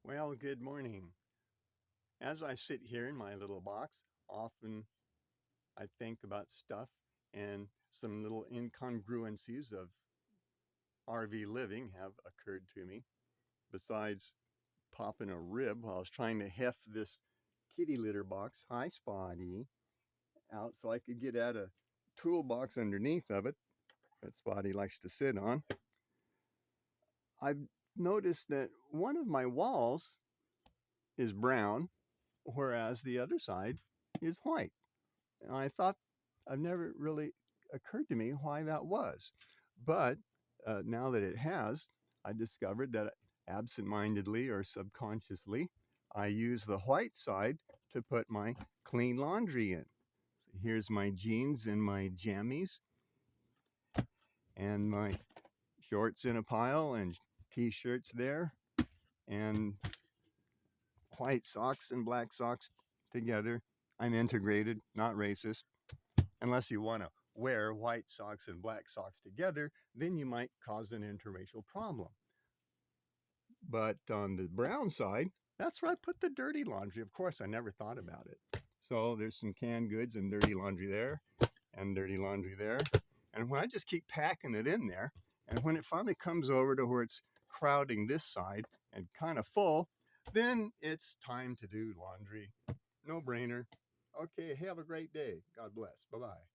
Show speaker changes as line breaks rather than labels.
Well, good morning. As I sit here in my little box, often I think about stuff and some little incongruencies of RV living have occurred to me. Besides popping a rib while I was trying to heft this kitty litter box, hi Spotty, out so I could get at a toolbox underneath of it that Spotty likes to sit on. I've noticed that one of my walls is brown, whereas the other side is white. And I thought I've never really occurred to me why that was. But now that it has, I discovered that absentmindedly or subconsciously, I use the white side to put my clean laundry in. So here's my jeans and my jammies and my shorts in a pile and t-shirts there and white socks and black socks together. I'm integrated, not racist. Unless you want to wear white socks and black socks together, then you might cause an interracial problem. But on the brown side, that's where I put the dirty laundry. Of course, I never thought about it. So there's some canned goods and dirty laundry there and dirty laundry there. And when I just keep packing it in there, and when it finally comes over to where it's crowding this side and kind of full, then it's time to do laundry. No brainer. Okay, have a great day. God bless. Bye bye.